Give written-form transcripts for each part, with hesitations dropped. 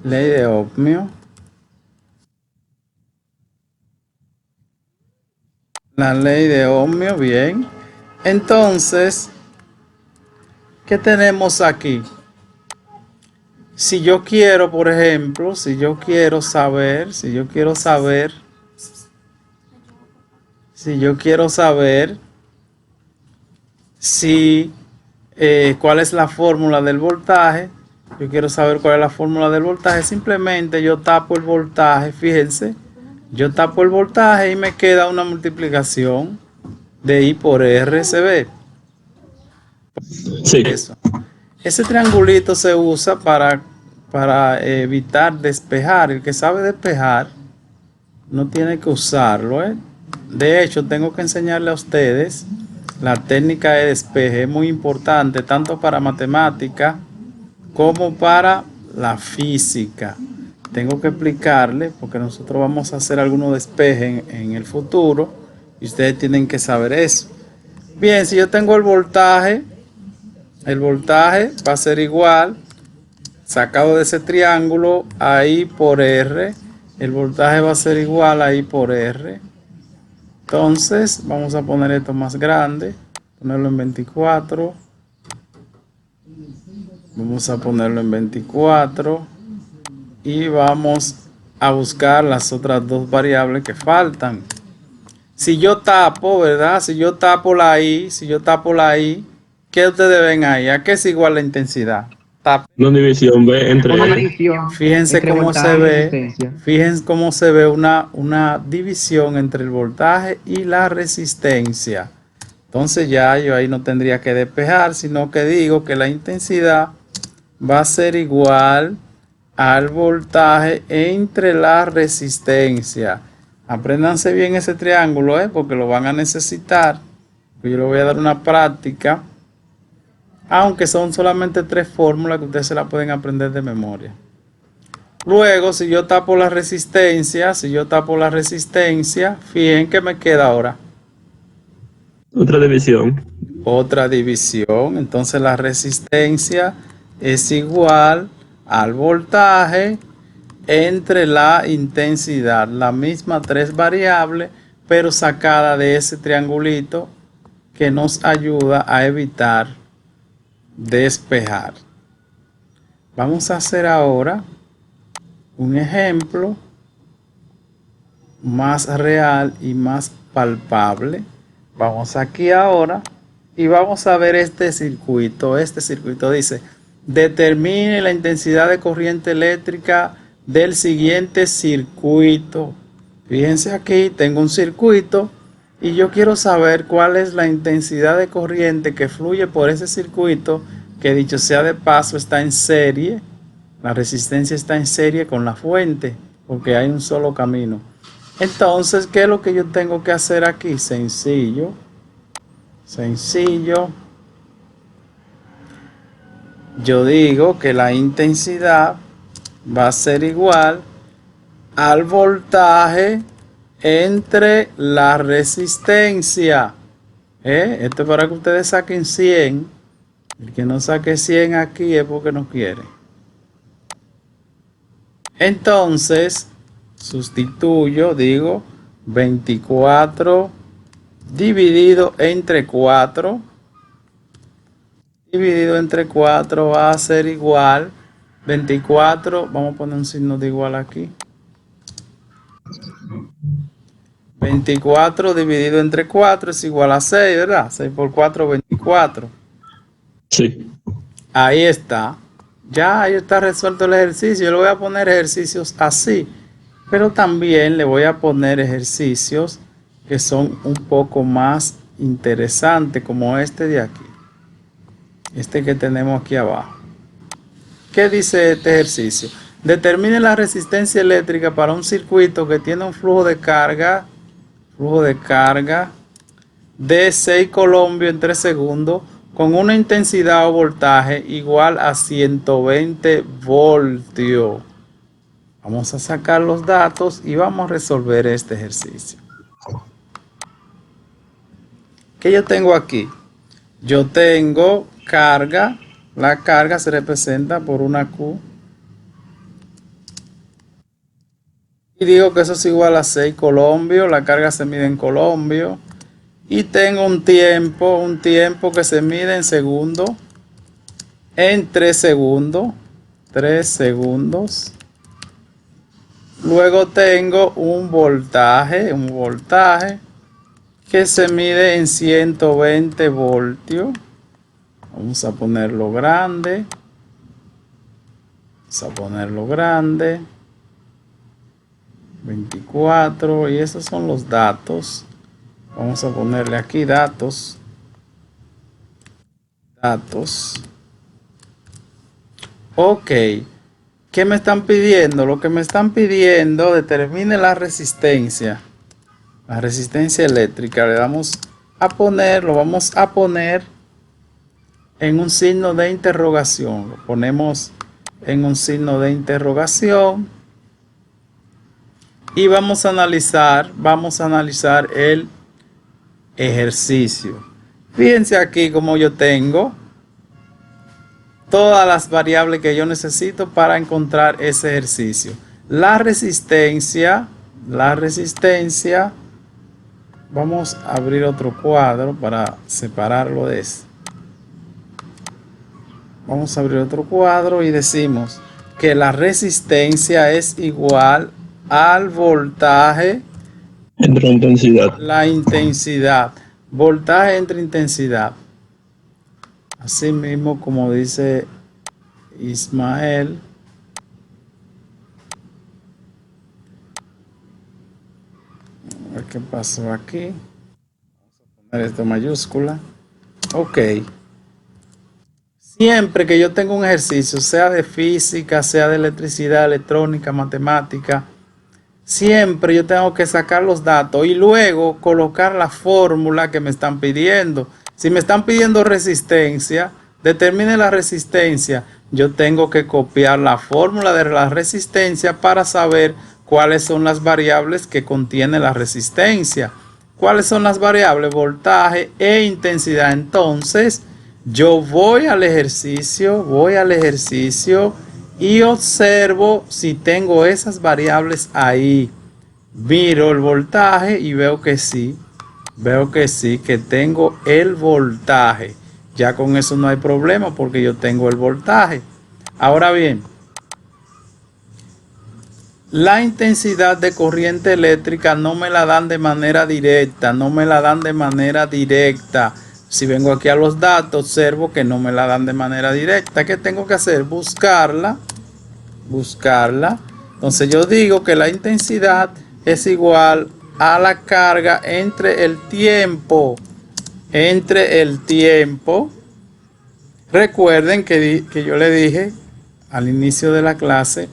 Ley de ohmio. La ley de ohmio, bien. Entonces, ¿qué tenemos aquí? Si yo quiero, por ejemplo, si yo quiero saber si cuál es la fórmula del voltaje, yo quiero saber cuál es la fórmula del voltaje, simplemente yo tapo el voltaje, fíjense, yo tapo el voltaje y me queda una multiplicación de I por R, ¿se ve? Sí. Eso. Ese triangulito se usa para evitar despejar. El que sabe despejar no tiene que usarlo, ¿eh? De hecho, tengo que enseñarle a ustedes la técnica de despeje. Es muy importante tanto para matemática como para la física. Tengo que explicarle porque nosotros vamos a hacer algunos despejes en el futuro y ustedes tienen que saber eso. Bien, si yo tengo el voltaje va a ser igual sacado de ese triángulo a I por R. El voltaje va a ser igual a I por R. Entonces vamos a poner esto más grande, ponerlo en 24. Vamos a ponerlo en 24 y vamos a buscar las otras dos variables que faltan. Si yo tapo, ¿verdad? Si yo tapo la I, ¿qué ustedes ven ahí? ¿A qué es igual la intensidad? Una división B entre Una L. división Fíjense entre cómo se voltaje y ve, resistencia. fíjense cómo se ve una división entre el voltaje y la resistencia. Entonces ya yo ahí no tendría que despejar, sino que digo que la intensidad va a ser igual al voltaje entre la resistencia. Apréndanse bien ese triángulo, porque lo van a necesitar. Yo le voy a dar una práctica, aunque son solamente tres fórmulas que ustedes se la pueden aprender de memoria. Luego, si yo tapo la resistencia, fíjense que me queda ahora Otra división. otra división. Entonces la resistencia es igual al voltaje entre la intensidad, la misma tres variables, pero sacada de ese triangulito que nos ayuda a evitar despejar. Vamos a hacer ahora un ejemplo más real y más palpable. Vamos aquí ahora y vamos a ver este circuito. Este circuito dice: determine la intensidad de corriente eléctrica del siguiente circuito. Fíjense aquí, tengo un circuito y yo quiero saber cuál es la intensidad de corriente que fluye por ese circuito, que dicho sea de paso está en serie. La resistencia está en serie con la fuente porque hay un solo camino. Entonces, ¿qué es lo que yo tengo que hacer aquí? Sencillo. Yo digo que la intensidad va a ser igual al voltaje entre la resistencia. Esto es para que ustedes saquen 100. El que no saque 100 aquí es porque no quiere. Entonces, sustituyo, digo 24 dividido entre 4. Dividido entre 4 va a ser igual 24. Vamos a poner un signo de igual aquí. 24 dividido entre 4 es igual a 6, ¿verdad? 6 por 4, 24. Sí. Ahí está. Ya ahí está resuelto el ejercicio. Yo le voy a poner ejercicios así, pero también le voy a poner ejercicios que son un poco más interesantes, como este de aquí. Este que tenemos aquí abajo. ¿Qué dice este ejercicio? Determine la resistencia eléctrica para un circuito que tiene un flujo de carga de 6 colombios en 3 segundos con una intensidad o voltaje igual a 120 voltios. Vamos a sacar los datos y vamos a resolver este ejercicio. ¿Qué yo tengo aquí? Yo tengo carga. La carga se representa por una Q. Y digo que eso es igual a 6 colombios. La carga se mide en colombios. Y tengo un tiempo que se mide en segundos. En 3 segundos. 3 segundos. Luego tengo un voltaje que se mide en 120 voltios. Vamos a ponerlo grande. Vamos a ponerlo grande. 24. Y esos son los datos. Vamos a ponerle aquí datos. Datos. Ok. ¿Qué me están pidiendo? Lo que me están pidiendo, determine la resistencia. La resistencia eléctrica. Le vamos a poner, lo vamos a poner en un signo de interrogación. Lo ponemos en un signo de interrogación. Y vamos a analizar el ejercicio. Fíjense aquí como yo tengo todas las variables que yo necesito para encontrar ese ejercicio. La resistencia, vamos a abrir otro cuadro para separarlo de este. Vamos a abrir otro cuadro y decimos que la resistencia es igual al voltaje Entre intensidad. la intensidad. Voltaje entre intensidad. Así mismo como dice Ismael. A ver qué pasó aquí. Vamos a poner esto mayúscula. Ok. Siempre que yo tengo un ejercicio, sea de física, sea de electricidad, electrónica, matemática, siempre yo tengo que sacar los datos y luego colocar la fórmula que me están pidiendo. Si me están pidiendo resistencia, determine la resistencia. Yo tengo que copiar la fórmula de la resistencia para saber cuáles son las variables que contiene la resistencia. ¿Cuáles son las variables? Voltaje e intensidad. Entonces, yo voy al ejercicio y observo si tengo esas variables ahí. Miro el voltaje y veo que sí, que tengo el voltaje. Ya con eso no hay problema porque yo tengo el voltaje. Ahora bien, la intensidad de corriente eléctrica no me la dan de manera directa, Si vengo aquí a los datos, observo que no me la dan de manera directa. ¿Qué tengo que hacer? Buscarla. Entonces yo digo que la intensidad es igual a la carga entre el tiempo. Recuerden que yo le dije al inicio de la clase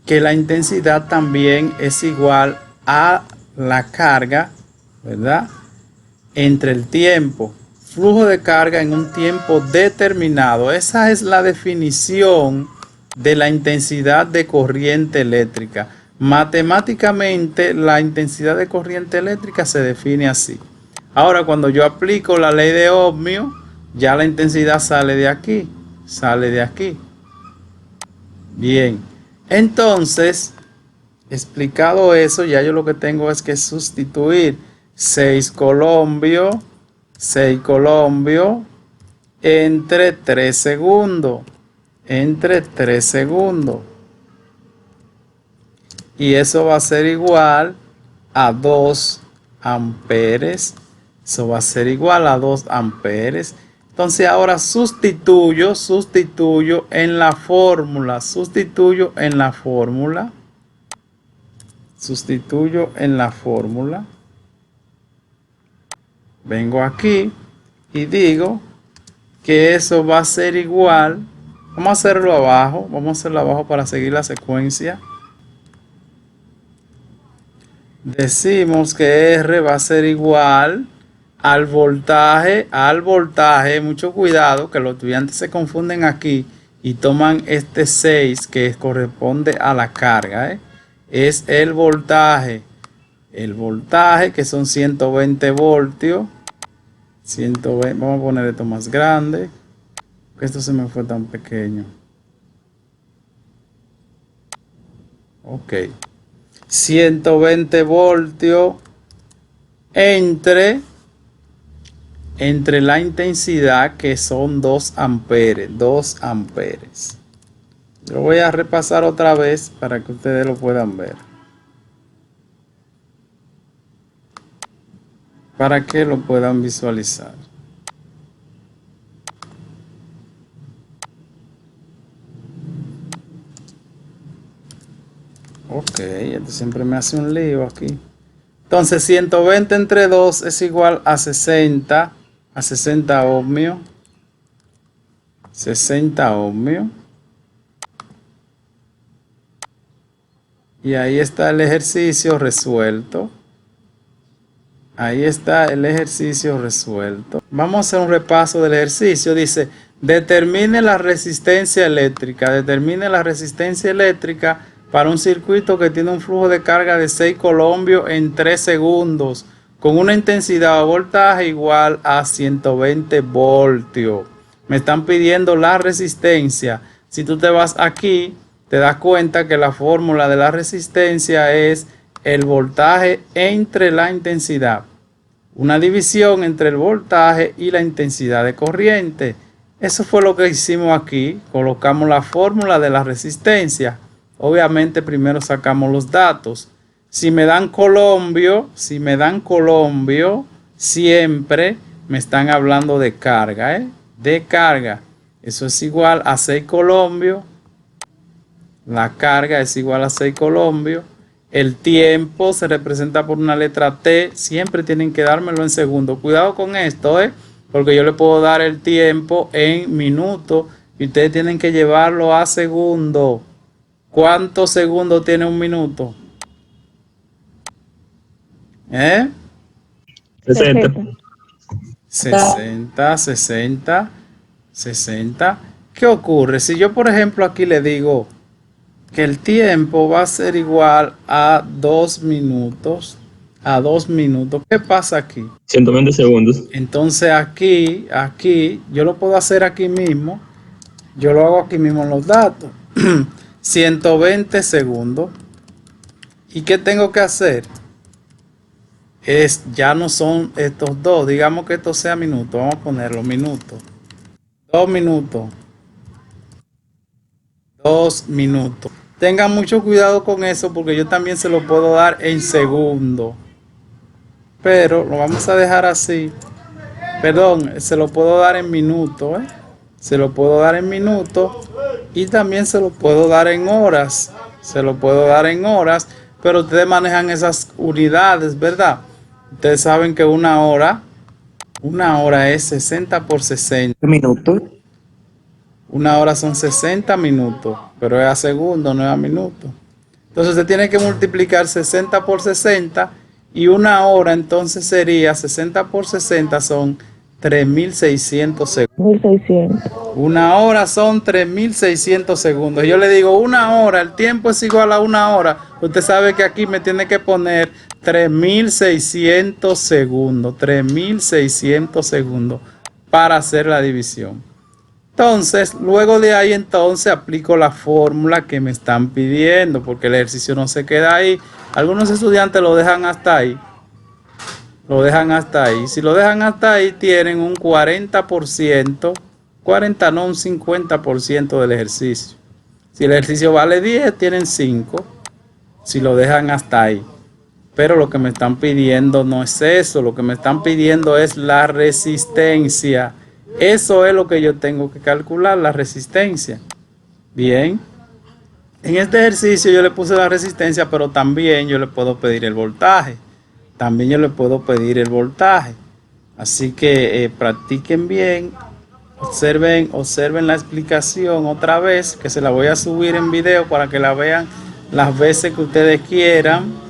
que la intensidad también es igual a la carga, ¿verdad? Entre el tiempo. Flujo de carga en un tiempo determinado. Esa es la definición de la intensidad de corriente eléctrica. Matemáticamente, la intensidad de corriente eléctrica se define así. Ahora, cuando yo aplico la ley de ohmio, ya la intensidad sale de aquí. Bien. Entonces, explicado eso, ya yo lo que tengo es que sustituir 6 colombios entre 3 segundos. Y eso va a ser igual a 2 amperes. Entonces ahora sustituyo en la fórmula. Vengo aquí y digo que eso va a ser igual. Vamos a hacerlo abajo para seguir la secuencia. Decimos que R va a ser igual al voltaje. Mucho cuidado que los estudiantes se confunden aquí y toman este 6 que corresponde a la carga. Es el voltaje. Que son 120 voltios. 120, vamos a poner esto más grande. Esto se me fue tan pequeño. Ok. 120 voltios entre la intensidad, que son 2 amperes. 2 amperes. Lo voy a repasar otra vez para que ustedes lo puedan ver. Para que lo puedan visualizar. Ok, esto siempre me hace un lío aquí. Entonces 120 entre 2 es igual a 60 ohmios. 60 ohmios. Y ahí está el ejercicio resuelto. Ahí está el ejercicio resuelto. Vamos a hacer un repaso del ejercicio. Dice, determine la resistencia eléctrica. Determine la resistencia eléctrica para un circuito que tiene un flujo de carga de 6 colombios en 3 segundos con una intensidad o voltaje igual a 120 voltios. Me están pidiendo la resistencia. Si tú te vas aquí, te das cuenta que la fórmula de la resistencia es el voltaje entre la intensidad. Una división entre el voltaje y la intensidad de corriente. Eso fue lo que hicimos aquí. Colocamos la fórmula de la resistencia. Obviamente primero sacamos los datos. Si me dan colombio, siempre me están hablando de carga, de carga. Eso es igual a 6 colombios. La carga es igual a 6 colombios. El tiempo se representa por una letra T. Siempre tienen que dármelo en segundos. Cuidado con esto, porque yo le puedo dar el tiempo en minutos y ustedes tienen que llevarlo a segundos. ¿Cuántos segundos tiene un minuto? 60. ¿Qué ocurre? Si yo, por ejemplo, aquí le digo que el tiempo va a ser igual a 2 minutos. ¿Qué pasa aquí? 120 segundos. Entonces aquí, yo lo puedo hacer aquí mismo. Yo lo hago aquí mismo en los datos. 120 segundos. ¿Y qué tengo que hacer? Ya no son estos dos. Digamos que esto sea minutos. Vamos a ponerlo minutos. 2 minutos. 2 minutos. Tengan mucho cuidado con eso porque yo también se lo puedo dar en segundos. Pero lo vamos a dejar así. Perdón, se lo puedo dar en minutos. Se lo puedo dar en minutos. Y también se lo puedo dar en horas. Pero ustedes manejan esas unidades, ¿verdad? Ustedes saben que una hora es 60 por 60. Minutos. Una hora son 60 minutos, pero es a segundo, no es a minuto. Entonces se tiene que multiplicar 60 por 60 y una hora entonces sería 60 por 60 son 3600 segundos. 1600. Una hora son 3600 segundos. Yo le digo una hora, el tiempo es igual a una hora. Usted sabe que aquí me tiene que poner 3600 segundos. 3600 segundos para hacer la división. Entonces, luego de ahí entonces aplico la fórmula que me están pidiendo porque el ejercicio no se queda ahí. Algunos estudiantes lo dejan hasta ahí. Si lo dejan hasta ahí, tienen un 40%, un 50% del ejercicio. Si el ejercicio vale 10, tienen 5. Si lo dejan hasta ahí. Pero lo que me están pidiendo no es eso. Lo que me están pidiendo es la resistencia. Eso es lo que yo tengo que calcular, la resistencia. Bien. En este ejercicio yo le puse la resistencia, pero también yo le puedo pedir el voltaje. Así que practiquen bien. Observen la explicación otra vez, que se la voy a subir en video para que la vean las veces que ustedes quieran.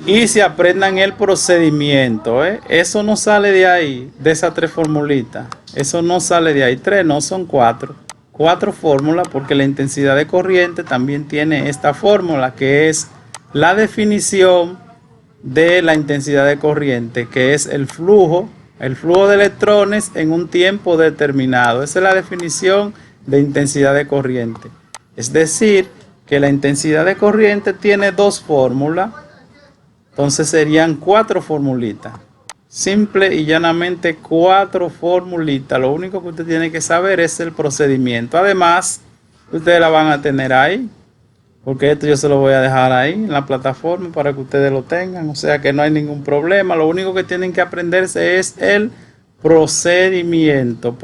Y se aprendan el procedimiento. Eso no sale de ahí, de esas 3 formulitas. Eso no sale de ahí. 3, no, son 4. 4 fórmulas, porque la intensidad de corriente también tiene esta fórmula, que es la definición de la intensidad de corriente, que es el flujo de electrones en un tiempo determinado. Esa es la definición de intensidad de corriente. Es decir, que la intensidad de corriente tiene dos fórmulas, entonces serían 4 formulitas. Simple y llanamente 4 formulitas. Lo único que usted tiene que saber es el procedimiento. Además, ustedes la van a tener ahí, porque esto yo se lo voy a dejar ahí en la plataforma para que ustedes lo tengan. O sea que no hay ningún problema. Lo único que tienen que aprenderse es el procedimiento.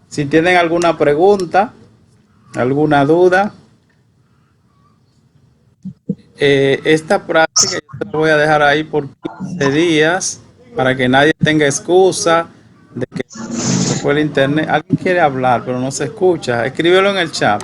Si tienen alguna pregunta, alguna duda, esta práctica yo te la voy a dejar ahí por 15 días para que nadie tenga excusa de que fue el internet. Alguien quiere hablar pero no se escucha. Escríbelo en el chat.